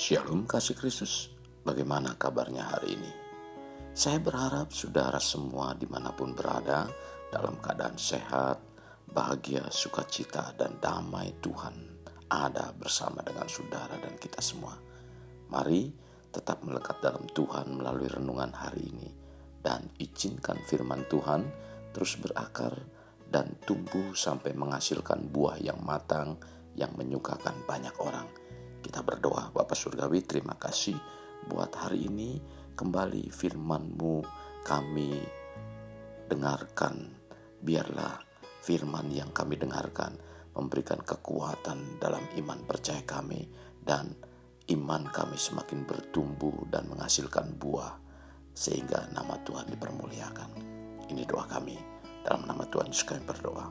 Shalom kasih Kristus, bagaimana kabarnya hari ini? Saya berharap saudara semua dimanapun berada dalam keadaan sehat, bahagia, sukacita, dan damai Tuhan ada bersama dengan saudara dan kita semua. Mari tetap melekat dalam Tuhan melalui renungan hari ini dan izinkan firman Tuhan terus berakar dan tumbuh sampai menghasilkan buah yang matang yang menyukakan banyak orang. Kita berdoa. Bapa Surgawi, terima kasih buat hari ini kembali firman-Mu kami dengarkan. Biarlah firman yang kami dengarkan memberikan kekuatan dalam iman percaya kami, dan iman kami semakin bertumbuh dan menghasilkan buah sehingga nama Tuhan dipermuliakan. Ini doa kami, dalam nama Tuhan Yesus kami berdoa.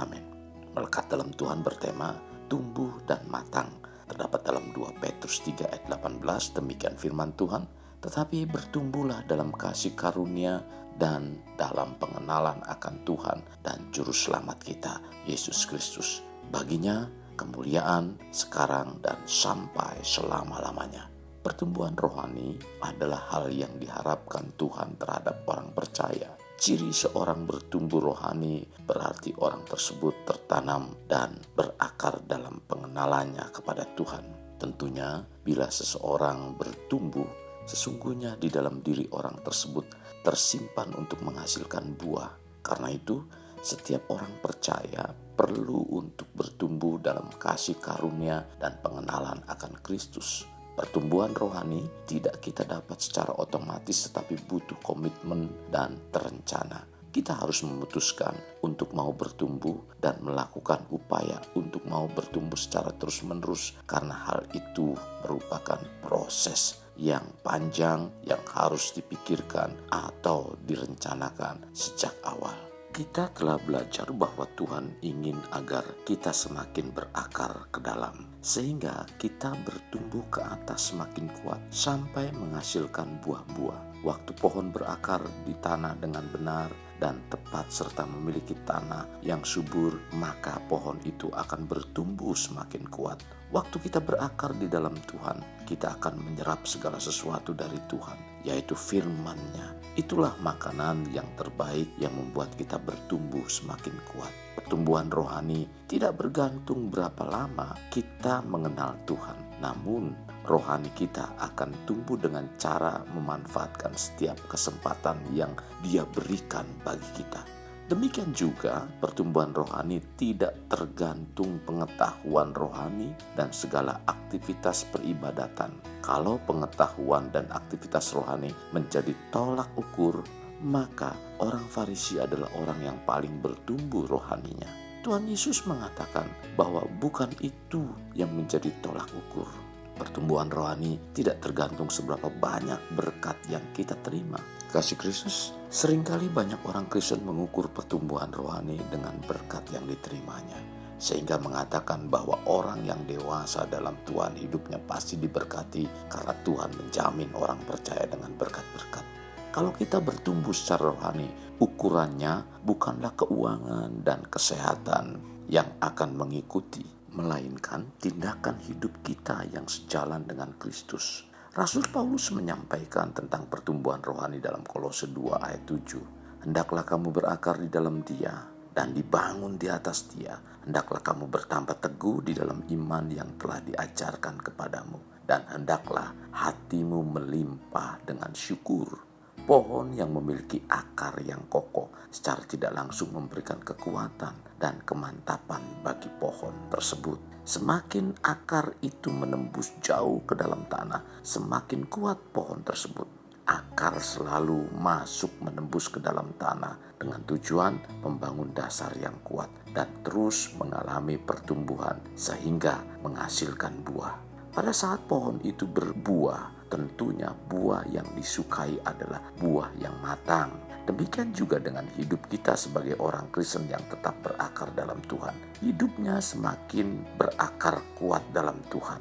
Amin. Melekat dalam Tuhan bertema tumbuh dan matang terdapat dalam 2 Petrus 3 ayat 18. Demikian firman Tuhan, tetapi bertumbuhlah dalam kasih karunia dan dalam pengenalan akan Tuhan dan Juru Selamat kita, Yesus Kristus. Baginya kemuliaan sekarang dan sampai selama-lamanya. Pertumbuhan rohani adalah hal yang diharapkan Tuhan terhadap orang percaya. Ciri seorang bertumbuh rohani berarti orang tersebut tertanam dan berakar dalam pengenalannya kepada Tuhan. Tentunya bila seseorang bertumbuh, sesungguhnya di dalam diri orang tersebut tersimpan untuk menghasilkan buah. Karena itu, setiap orang percaya perlu untuk bertumbuh dalam kasih karunia dan pengenalan akan Kristus. Pertumbuhan rohani tidak kita dapat secara otomatis, tetapi butuh komitmen dan terencana. Kita harus memutuskan untuk mau bertumbuh dan melakukan upaya untuk mau bertumbuh secara terus-menerus, karena hal itu merupakan proses yang panjang yang harus dipikirkan atau direncanakan sejak awal. Kita telah belajar bahwa Tuhan ingin agar kita semakin berakar ke dalam, sehingga kita bertumbuh ke atas semakin kuat sampai menghasilkan buah-buah. Waktu pohon berakar di tanah dengan benar dan tepat serta memiliki tanah yang subur, maka pohon itu akan bertumbuh semakin kuat. Waktu kita berakar di dalam Tuhan, kita akan menyerap segala sesuatu dari Tuhan, yaitu firman-Nya. Itulah makanan yang terbaik yang membuat kita bertumbuh semakin kuat. Pertumbuhan rohani tidak bergantung berapa lama kita mengenal Tuhan, namun rohani kita akan tumbuh dengan cara memanfaatkan setiap kesempatan yang Dia berikan bagi kita. Demikian juga pertumbuhan rohani tidak tergantung pengetahuan rohani dan segala aktivitas peribadatan. Kalau pengetahuan dan aktivitas rohani menjadi tolak ukur, maka orang Farisi adalah orang yang paling bertumbuh rohaninya. Tuhan Yesus mengatakan bahwa bukan itu yang menjadi tolak ukur. Pertumbuhan rohani tidak tergantung seberapa banyak berkat yang kita terima. Kasih Kristus, seringkali banyak orang Kristen mengukur pertumbuhan rohani dengan berkat yang diterimanya, sehingga mengatakan bahwa orang yang dewasa dalam Tuhan hidupnya pasti diberkati karena Tuhan menjamin orang percaya dengan berkat-berkat. Kalau kita bertumbuh secara rohani, ukurannya bukanlah keuangan dan kesehatan yang akan mengikuti, melainkan tindakan hidup kita yang sejalan dengan Kristus. Rasul Paulus menyampaikan tentang pertumbuhan rohani dalam Kolose 2 ayat 7. Hendaklah kamu berakar di dalam Dia dan dibangun di atas Dia. Hendaklah kamu bertambah teguh di dalam iman yang telah diajarkan kepadamu. Dan hendaklah hatimu melimpah dengan syukur. Pohon yang memiliki akar yang kokoh secara tidak langsung memberikan kekuatan dan kemantapan bagi pohon tersebut. Semakin akar itu menembus jauh ke dalam tanah, semakin kuat pohon tersebut. Akar selalu masuk menembus ke dalam tanah dengan tujuan membangun dasar yang kuat dan terus mengalami pertumbuhan sehingga menghasilkan buah. Pada saat pohon itu berbuah, tentunya buah yang disukai adalah buah yang matang. Demikian juga dengan hidup kita sebagai orang Kristen yang tetap berakar dalam Tuhan. Hidupnya semakin berakar kuat dalam Tuhan.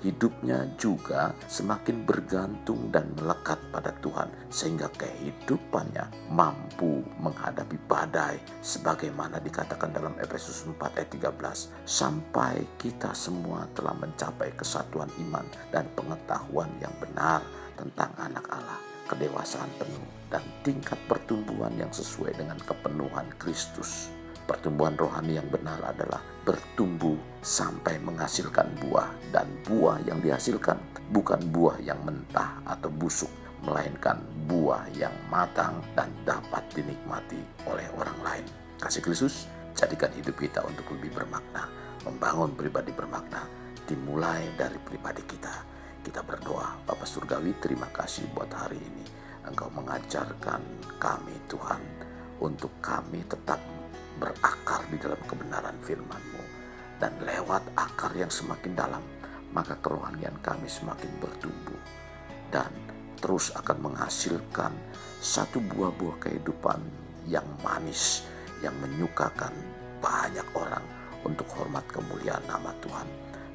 hidupnya juga semakin bergantung dan melekat pada Tuhan, sehingga kehidupannya mampu menghadapi badai sebagaimana dikatakan dalam Efesus 4 ayat 13, sampai kita semua telah mencapai kesatuan iman dan pengetahuan yang benar tentang anak Allah, kedewasaan penuh dan tingkat pertumbuhan yang sesuai dengan kepenuhan Kristus. Pertumbuhan rohani yang benar adalah bertumbuh sampai menghasilkan buah, dan buah yang dihasilkan bukan buah yang mentah atau busuk, melainkan buah yang matang dan dapat dinikmati oleh orang lain. Kasih Kristus, jadikan hidup kita untuk lebih bermakna, membangun pribadi bermakna, dimulai dari pribadi kita. Kita berdoa, Bapa Surgawi, terima kasih buat hari ini. Engkau mengajarkan kami Tuhan, untuk kami tetap berakar di dalam kebenaran firman-Mu. Dan lewat akar yang semakin dalam, maka kerohanian kami semakin bertumbuh. Dan terus akan menghasilkan satu buah-buah kehidupan yang manis, yang menyukakan banyak orang untuk hormat kemuliaan nama Tuhan.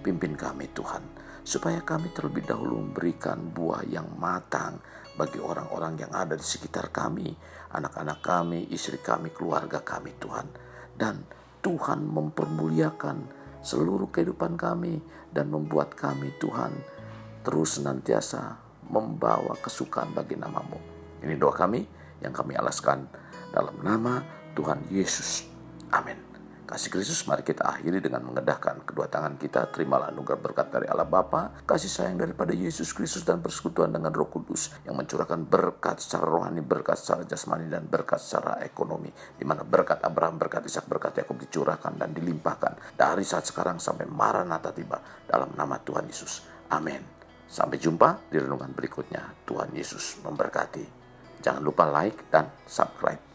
Pimpin kami Tuhan, supaya kami terlebih dahulu memberikan buah yang matang bagi orang-orang yang ada di sekitar kami, anak-anak kami, istri kami, keluarga kami Tuhan. Dan Tuhan mempermuliakan seluruh kehidupan kami dan membuat kami Tuhan terus senantiasa membawa kesukaan bagi nama-Mu. Ini doa kami yang kami alaskan dalam nama Tuhan Yesus. Amin. Kasih Kristus, mari kita akhiri dengan mengedahkan kedua tangan kita. Terimalah anugerah berkat dari Allah Bapa, kasih sayang daripada Yesus Kristus, dan persekutuan dengan Roh Kudus yang mencurahkan berkat secara rohani, berkat secara jasmani, dan berkat secara ekonomi. Di mana berkat Abraham, berkat Ishak, berkat Yakub dicurahkan dan dilimpahkan dari saat sekarang sampai Maranatha tiba, dalam nama Tuhan Yesus. Amin. Sampai jumpa di renungan berikutnya. Tuhan Yesus memberkati. Jangan lupa like dan subscribe.